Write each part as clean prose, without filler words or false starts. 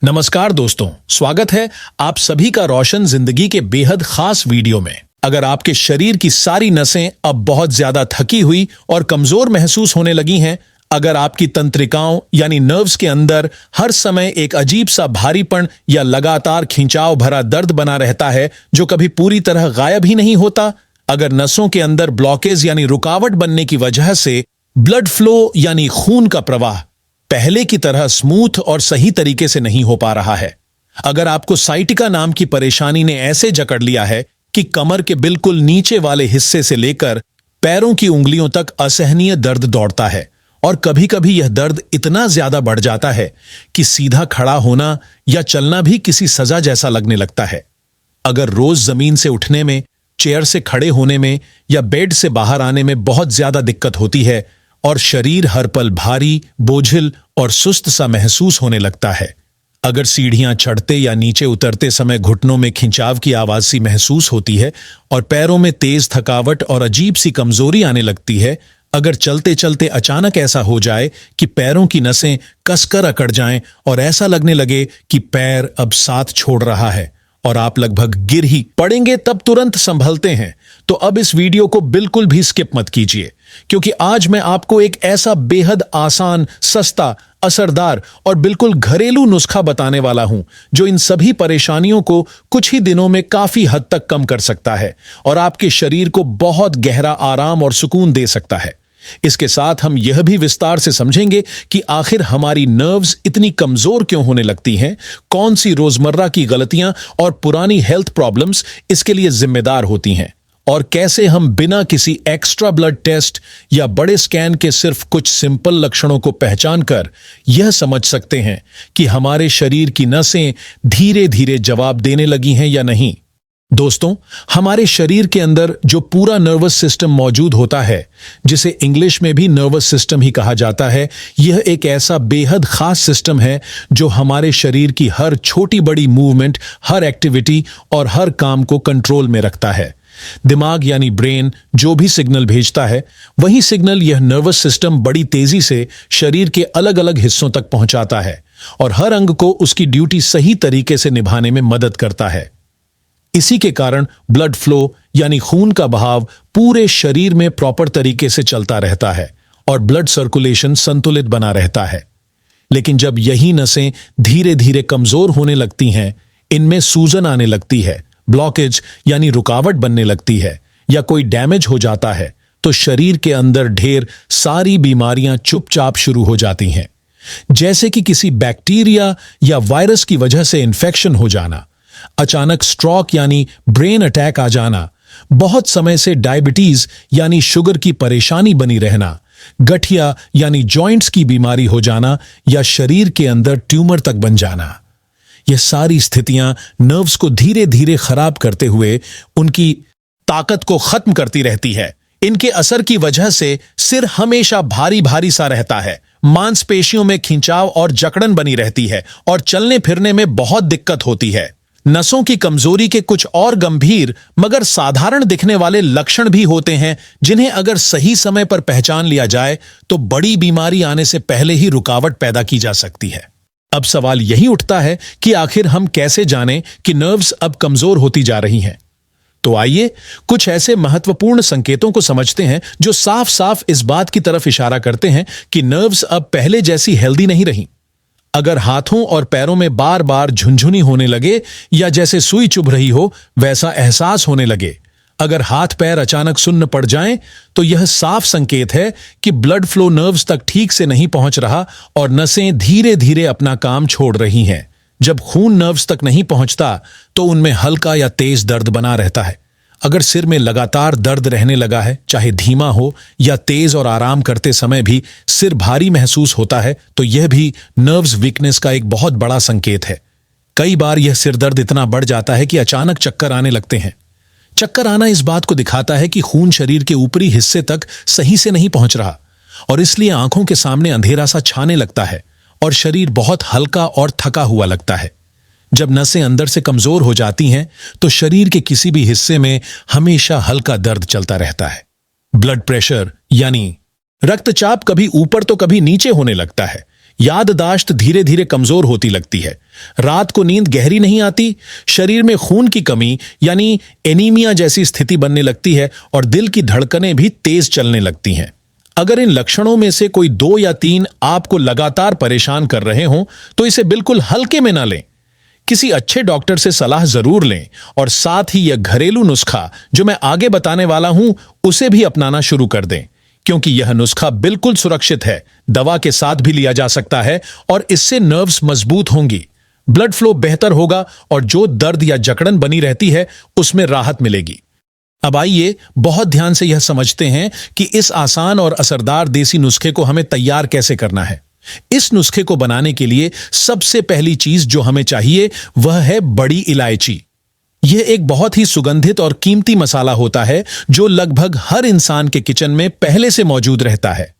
नमस्कार दोस्तों, स्वागत है आप सभी का रोशन जिंदगी के बेहद खास वीडियो में। अगर आपके शरीर की सारी नसें अब बहुत ज्यादा थकी हुई और कमजोर महसूस होने लगी हैं, अगर आपकी तंत्रिकाओं यानी नर्व्स के अंदर हर समय एक अजीब सा भारीपन या लगातार खिंचाव भरा दर्द बना रहता है जो कभी पूरी तरह गायब ही नहीं होता, अगर नसों के अंदर ब्लॉकेज यानी रुकावट बनने की वजह से ब्लड फ्लो यानी खून का प्रवाह पहले की तरह स्मूथ और सही तरीके से नहीं हो पा रहा है, अगर आपको साइटिका नाम की परेशानी ने ऐसे जकड़ लिया है कि कमर के बिल्कुल नीचे वाले हिस्से से लेकर पैरों की उंगलियों तक असहनीय दर्द दौड़ता है और कभी कभी यह दर्द इतना ज्यादा बढ़ जाता है कि सीधा खड़ा होना या चलना भी किसी सजा जैसा लगने लगता है, अगर रोज जमीन से उठने में, चेयर से खड़े होने में या बेड से बाहर आने में बहुत ज्यादा दिक्कत होती है और शरीर हर पल भारी, बोझिल और सुस्त सा महसूस होने लगता है, अगर सीढ़ियां चढ़ते या नीचे उतरते समय घुटनों में खिंचाव की आवाज सी महसूस होती है और पैरों में तेज थकावट और अजीब सी कमजोरी आने लगती है, अगर चलते चलते अचानक ऐसा हो जाए कि पैरों की नसें कसकर अकड़ जाएं और ऐसा लगने लगे कि पैर अब साथ छोड़ रहा है और आप लगभग गिर ही पड़ेंगे तब तुरंत संभलते हैं, तो अब इस वीडियो को बिल्कुल भी स्किप मत कीजिए, क्योंकि आज मैं आपको एक ऐसा बेहद आसान, सस्ता, असरदार और बिल्कुल घरेलू नुस्खा बताने वाला हूं जो इन सभी परेशानियों को कुछ ही दिनों में काफी हद तक कम कर सकता है और आपके शरीर को बहुत गहरा आराम और सुकून दे सकता है। इसके साथ हम यह भी विस्तार से समझेंगे कि आखिर हमारी नर्व्स इतनी कमजोर क्यों होने लगती हैं, कौन सी रोजमर्रा की गलतियां और पुरानी हेल्थ प्रॉब्लम्स इसके लिए जिम्मेदार होती हैं और कैसे हम बिना किसी एक्स्ट्रा ब्लड टेस्ट या बड़े स्कैन के सिर्फ कुछ सिंपल लक्षणों को पहचान कर यह समझ सकते हैं कि हमारे शरीर की नसें धीरे धीरे जवाब देने लगी हैं या नहीं। दोस्तों, हमारे शरीर के अंदर जो पूरा नर्वस सिस्टम मौजूद होता है, जिसे इंग्लिश में भी नर्वस सिस्टम ही कहा जाता है, यह एक ऐसा बेहद खास सिस्टम है जो हमारे शरीर की हर छोटी बड़ी मूवमेंट, हर एक्टिविटी और हर काम को कंट्रोल में रखता है। दिमाग यानी ब्रेन जो भी सिग्नल भेजता है, वही सिग्नल यह नर्वस सिस्टम बड़ी तेजी से शरीर के अलग अलग हिस्सों तक पहुंचाता है और हर अंग को उसकी ड्यूटी सही तरीके से निभाने में मदद करता है। इसी के कारण ब्लड फ्लो यानी खून का बहाव पूरे शरीर में प्रॉपर तरीके से चलता रहता है और ब्लड सर्कुलेशन संतुलित बना रहता है। लेकिन जब यही नसें धीरे धीरे कमजोर होने लगती हैं, इनमें सूजन आने लगती है, ब्लॉकेज यानी रुकावट बनने लगती है या कोई डैमेज हो जाता है, तो शरीर के अंदर ढेर सारी बीमारियां चुपचाप शुरू हो जाती हैं, जैसे कि किसी बैक्टीरिया या वायरस की वजह से इन्फेक्शन हो जाना, अचानक स्ट्रोक यानी ब्रेन अटैक आ जाना, बहुत समय से डायबिटीज यानी शुगर की परेशानी बनी रहना, गठिया यानी जॉइंट्स की बीमारी हो जाना या शरीर के अंदर ट्यूमर तक बन जाना। यह सारी स्थितियां नर्व्स को धीरे धीरे खराब करते हुए उनकी ताकत को खत्म करती रहती है। इनके असर की वजह से सिर हमेशा भारी भारी सा रहता है, मांसपेशियों में खिंचाव और जकड़न बनी रहती है और चलने फिरने में बहुत दिक्कत होती है। नसों की कमजोरी के कुछ और गंभीर मगर साधारण दिखने वाले लक्षण भी होते हैं, जिन्हें अगर सही समय पर पहचान लिया जाए तो बड़ी बीमारी आने से पहले ही रुकावट पैदा की जा सकती है। अब सवाल यही उठता है कि आखिर हम कैसे जानें कि नर्व्स अब कमजोर होती जा रही हैं। तो आइए कुछ ऐसे महत्वपूर्ण संकेतों को समझते हैं जो साफ साफ इस बात की तरफ इशारा करते हैं कि नर्व्स अब पहले जैसी हेल्दी नहीं रही। अगर हाथों और पैरों में बार बार झुनझुनी होने लगे या जैसे सुई चुभ रही हो वैसा एहसास होने लगे, अगर हाथ पैर अचानक सुन्न पड़ जाएं, तो यह साफ संकेत है कि ब्लड फ्लो नर्व्स तक ठीक से नहीं पहुंच रहा और नसें धीरे धीरे अपना काम छोड़ रही हैं। जब खून नर्व्स तक नहीं पहुंचता तो उनमें हल्का या तेज दर्द बना रहता है। अगर सिर में लगातार दर्द रहने लगा है, चाहे धीमा हो या तेज, और आराम करते समय भी सिर भारी महसूस होता है, तो यह भी नर्व्स वीकनेस का एक बहुत बड़ा संकेत है। कई बार यह सिर दर्द इतना बढ़ जाता है कि अचानक चक्कर आने लगते हैं। चक्कर आना इस बात को दिखाता है कि खून शरीर के ऊपरी हिस्से तक सही से नहीं पहुंच रहा और इसलिए आंखों के सामने अंधेरा सा छाने लगता है और शरीर बहुत हल्का और थका हुआ लगता है। जब नसें अंदर से कमजोर हो जाती हैं तो शरीर के किसी भी हिस्से में हमेशा हल्का दर्द चलता रहता है। ब्लड प्रेशर यानी रक्तचाप कभी ऊपर तो कभी नीचे होने लगता है। याददाश्त धीरे धीरे कमजोर होती लगती है, रात को नींद गहरी नहीं आती, शरीर में खून की कमी यानी एनीमिया जैसी स्थिति बनने लगती है और दिल की धड़कनें भी तेज चलने लगती हैं। अगर इन लक्षणों में से कोई 2 या 3 आपको लगातार परेशान कर रहे हों तो इसे बिल्कुल हल्के में ना लें। किसी अच्छे डॉक्टर से सलाह जरूर लें और साथ ही यह घरेलू नुस्खा जो मैं आगे बताने वाला हूं उसे भी अपनाना शुरू कर दें, क्योंकि यह नुस्खा बिल्कुल सुरक्षित है, दवा के साथ भी लिया जा सकता है और इससे नर्व्स मजबूत होंगी, ब्लड फ्लो बेहतर होगा और जो दर्द या जकड़न बनी रहती है उसमें राहत मिलेगी। अब आइए बहुत ध्यान से यह समझते हैं कि इस आसान और असरदार देसी नुस्खे को हमें तैयार कैसे करना है। इस नुस्खे को बनाने के लिए सबसे पहली चीज जो हमें चाहिए वह है बड़ी इलायची। यह एक बहुत ही सुगंधित और कीमती मसाला होता है जो लगभग हर इंसान के किचन में पहले से मौजूद रहता है।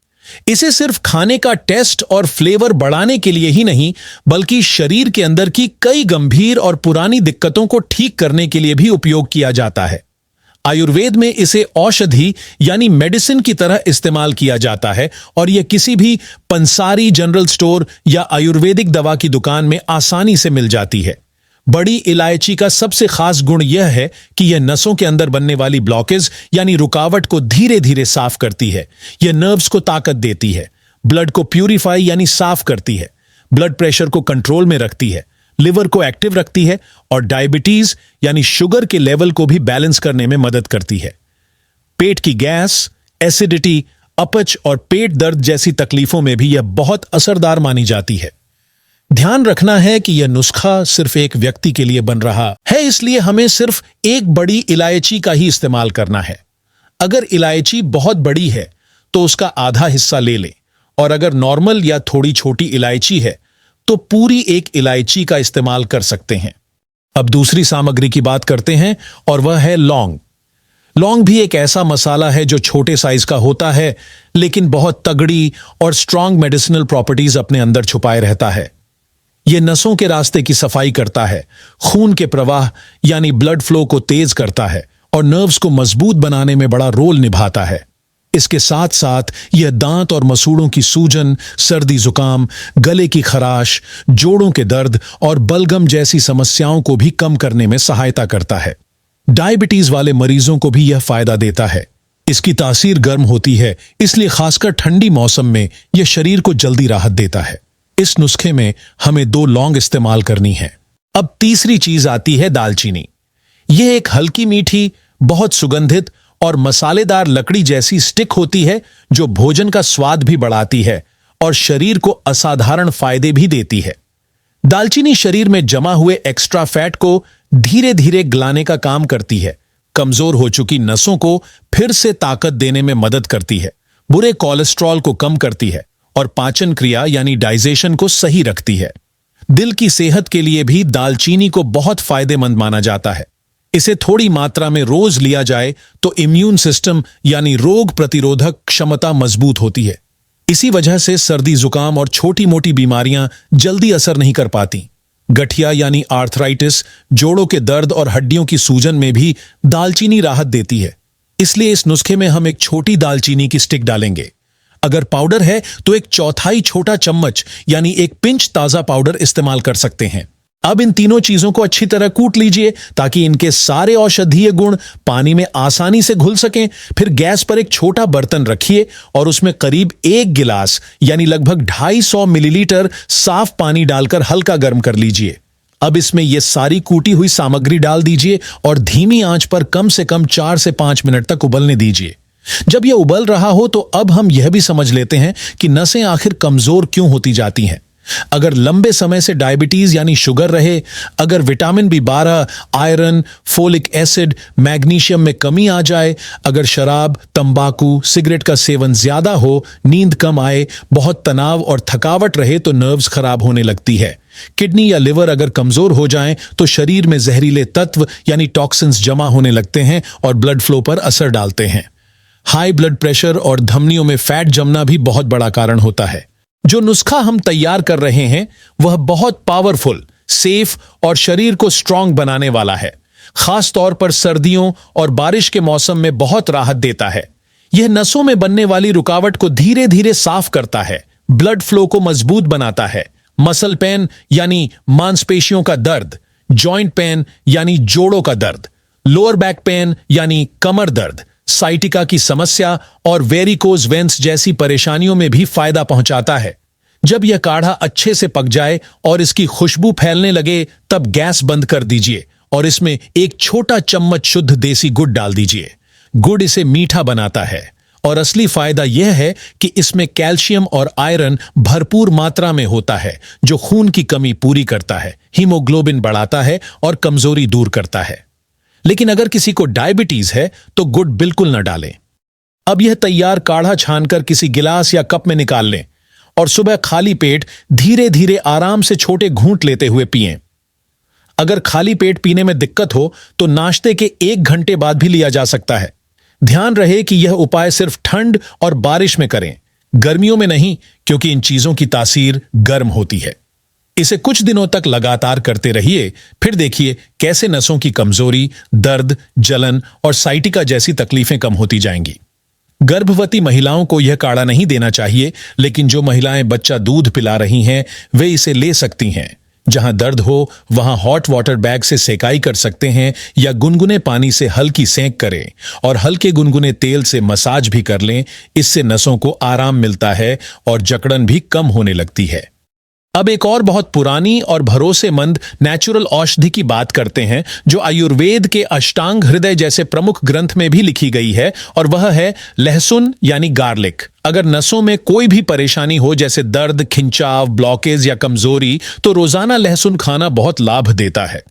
इसे सिर्फ खाने का टेस्ट और फ्लेवर बढ़ाने के लिए ही नहीं, बल्कि शरीर के अंदर की कई गंभीर और पुरानी दिक्कतों को ठीक करने के लिए भी उपयोग किया जाता है। आयुर्वेद में इसे औषधि यानी मेडिसिन की तरह इस्तेमाल किया जाता है और यह किसी भी पंसारी जनरल स्टोर या आयुर्वेदिक दवा की दुकान में आसानी से मिल जाती है। बड़ी इलायची का सबसे खास गुण यह है कि यह नसों के अंदर बनने वाली ब्लॉकेज यानी रुकावट को धीरे धीरे साफ करती है। यह नर्व्स को ताकत देती है, ब्लड को प्यूरिफाई यानी साफ करती है, ब्लड प्रेशर को कंट्रोल में रखती है, लिवर को एक्टिव रखती है और डायबिटीज यानी शुगर के लेवल को भी बैलेंस करने में मदद करती है। पेट की गैस, एसिडिटी, अपच और पेट दर्द जैसी तकलीफों में भी यह बहुत असरदार मानी जाती है। ध्यान रखना है कि यह नुस्खा सिर्फ एक व्यक्ति के लिए बन रहा है, इसलिए हमें सिर्फ एक बड़ी इलायची का ही इस्तेमाल करना है। अगर इलायची बहुत बड़ी है तो उसका आधा हिस्सा ले लें और अगर नॉर्मल या थोड़ी छोटी इलायची है तो पूरी एक इलायची का इस्तेमाल कर सकते हैं। अब दूसरी सामग्री की बात करते हैं और वह है लौंग। लौंग भी एक ऐसा मसाला है जो छोटे साइज का होता है लेकिन बहुत तगड़ी और स्ट्रांग मेडिसिनल प्रॉपर्टीज अपने अंदर छुपाए रहता है। यह नसों के रास्ते की सफाई करता है, खून के प्रवाह यानी ब्लड फ्लो को तेज करता है और नर्व्स को मजबूत बनाने में बड़ा रोल निभाता है। इसके साथ साथ यह दांत और मसूड़ों की सूजन, सर्दी जुकाम, गले की खराश, जोड़ों के दर्द और बलगम जैसी समस्याओं को भी कम करने में सहायता करता है। डायबिटीज वाले मरीजों को भी यह फायदा देता है। इसकी तासीर गर्म होती है, इसलिए खासकर ठंडी मौसम में यह शरीर को जल्दी राहत देता है। इस नुस्खे में हमें 2 लौंग इस्तेमाल करनी है। अब तीसरी चीज आती है दालचीनी। यह एक हल्की मीठी, बहुत सुगंधित और मसालेदार लकड़ी जैसी स्टिक होती है जो भोजन का स्वाद भी बढ़ाती है और शरीर को असाधारण फायदे भी देती है। दालचीनी शरीर में जमा हुए एक्स्ट्रा फैट को धीरे धीरे गलाने का काम करती है, कमजोर हो चुकी नसों को फिर से ताकत देने में मदद करती है, बुरे कोलेस्ट्रॉल को कम करती है और पाचन क्रिया यानी डाइजेशन को सही रखती है। दिल की सेहत के लिए भी दालचीनी को बहुत फायदेमंद माना जाता है। इसे थोड़ी मात्रा में रोज लिया जाए तो इम्यून सिस्टम यानी रोग प्रतिरोधक क्षमता मजबूत होती है। इसी वजह से सर्दी जुकाम और छोटी मोटी बीमारियां जल्दी असर नहीं कर पाती। गठिया यानी आर्थराइटिस, जोड़ों के दर्द और हड्डियों की सूजन में भी दालचीनी राहत देती है। इसलिए इस नुस्खे में हम एक छोटी दालचीनी की स्टिक डालेंगे। अगर पाउडर है तो 1/4 छोटा चम्मच यानी 1 पिंच ताजा पाउडर इस्तेमाल कर सकते हैं। अब इन तीनों चीजों को अच्छी तरह कूट लीजिए ताकि इनके सारे औषधीय गुण पानी में आसानी से घुल सकें। फिर गैस पर एक छोटा बर्तन रखिए और उसमें करीब 1 गिलास यानी लगभग 250 मिलीलीटर साफ पानी डालकर हल्का गर्म कर लीजिए। अब इसमें यह सारी कूटी हुई सामग्री डाल दीजिए और धीमी आंच पर कम से कम 4 से 5 मिनट तक उबलने दीजिए। जब यह उबल रहा हो तो अब हम यह भी समझ लेते हैं कि नसें आखिर कमजोर क्यों होती जाती हैं। अगर लंबे समय से डायबिटीज यानी शुगर रहे, अगर vitamin B12, iron, folic acid, magnesium में कमी आ जाए, अगर शराब, तंबाकू, सिगरेट का सेवन ज्यादा हो, नींद कम आए, बहुत तनाव और थकावट रहे तो नर्व्स खराब होने लगती है। किडनी या लिवर अगर कमजोर हो जाएं तो शरीर में जहरीले तत्व यानी टॉक्सिन्स जमा होने लगते हैं और ब्लड फ्लो पर असर डालते हैं। हाई ब्लड प्रेशर और धमनियों में फैट जमना भी बहुत बड़ा कारण होता है। जो नुस्खा हम तैयार कर रहे हैं वह बहुत पावरफुल, सेफ और शरीर को स्ट्रांग बनाने वाला है। खास तौर पर सर्दियों और बारिश के मौसम में बहुत राहत देता है। यह नसों में बनने वाली रुकावट को धीरे धीरे साफ करता है, ब्लड फ्लो को मजबूत बनाता है। मसल पेन यानी मांसपेशियों का दर्द, जॉइंट पेन यानी जोड़ों का दर्द, लोअर बैक पेन यानी कमर दर्द, साइटिका की समस्या और वेरिकोज वेन्स जैसी परेशानियों में भी फायदा पहुंचाता है। जब यह काढ़ा अच्छे से पक जाए और इसकी खुशबू फैलने लगे तब गैस बंद कर दीजिए और इसमें एक छोटा चम्मच शुद्ध देसी गुड़ डाल दीजिए। गुड़ इसे मीठा बनाता है और असली फायदा यह है कि इसमें कैल्शियम और आयरन भरपूर मात्रा में होता है जो खून की कमी पूरी करता है, हीमोग्लोबिन बढ़ाता है और कमजोरी दूर करता है। लेकिन अगर किसी को डायबिटीज है तो गुड़ बिल्कुल न डालें। अब यह तैयार काढ़ा छानकर किसी गिलास या कप में निकाल लें और सुबह खाली पेट धीरे धीरे आराम से छोटे घूंट लेते हुए पिएं। अगर खाली पेट पीने में दिक्कत हो तो नाश्ते के 1 घंटे बाद भी लिया जा सकता है। ध्यान रहे कि यह उपाय सिर्फ ठंड और बारिश में करें, गर्मियों में नहीं, क्योंकि इन चीजों की तासीर गर्म होती है। इसे कुछ दिनों तक लगातार करते रहिए, फिर देखिए कैसे नसों की कमजोरी, दर्द, जलन और साइटिका जैसी तकलीफें कम होती जाएंगी। गर्भवती महिलाओं को यह काढ़ा नहीं देना चाहिए, लेकिन जो महिलाएं बच्चा दूध पिला रही हैं वे इसे ले सकती हैं। जहां दर्द हो वहां हॉट वाटर बैग से सेकाई कर सकते हैं या गुनगुने पानी से हल्की सेंक करें और हल्के गुनगुने तेल से मसाज भी कर लें। इससे नसों को आराम मिलता है और जकड़न भी कम होने लगती है। अब एक और बहुत पुरानी और भरोसेमंद नेचुरल औषधि की बात करते हैं जो आयुर्वेद के अष्टांग हृदय जैसे प्रमुख ग्रंथ में भी लिखी गई है, और वह है लहसुन यानी गार्लिक। अगर नसों में कोई भी परेशानी हो जैसे दर्द, खिंचाव, ब्लॉकेज या कमजोरी, तो रोजाना लहसुन खाना बहुत लाभ देता है।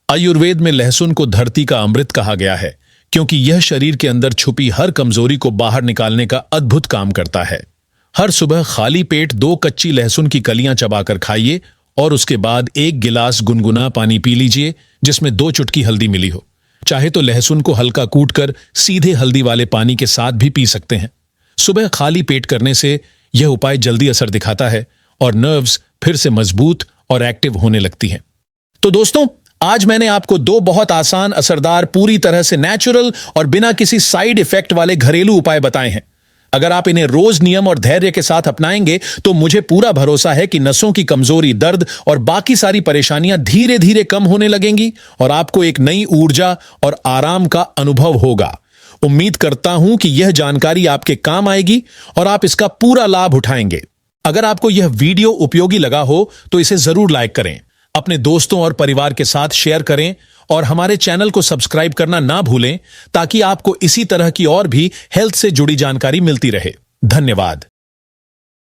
आयुर्वेद में लहसुन को धरती का अमृत कहा गया है क्योंकि यह शरीर के अंदर छुपी हर कमजोरी को बाहर निकालने का अद्भुत काम करता है। हर सुबह खाली पेट 2 कच्ची लहसुन की कलियां चबाकर खाइए और उसके बाद 1 गिलास गुनगुना पानी पी लीजिए जिसमें 2 चुटकी हल्दी मिली हो। चाहे तो लहसुन को हल्का कूटकर सीधे हल्दी वाले पानी के साथ भी पी सकते हैं। सुबह खाली पेट करने से यह उपाय जल्दी असर दिखाता है और नर्व्स फिर से मजबूत और एक्टिव होने लगती हैं। तो दोस्तों, आज मैंने आपको 2 बहुत आसान, असरदार, पूरी तरह से नेचुरल और बिना किसी साइड इफेक्ट वाले घरेलू उपाय बताए हैं। अगर आप इन्हें रोज नियम और धैर्य के साथ अपनाएंगे तो मुझे पूरा भरोसा है कि नसों की कमजोरी, दर्द और बाकी सारी परेशानियां धीरे धीरे कम होने लगेंगी और आपको एक नई ऊर्जा और आराम का अनुभव होगा। उम्मीद करता हूं कि यह जानकारी आपके काम आएगी और आप इसका पूरा लाभ उठाएंगे। अगर आपको यह वीडियो उपयोगी लगा हो तो इसे जरूर लाइक करें, अपने दोस्तों और परिवार के साथ शेयर करें और हमारे चैनल को सब्सक्राइब करना ना भूलें ताकि आपको इसी तरह की और भी हेल्थ से जुड़ी जानकारी मिलती रहे। धन्यवाद।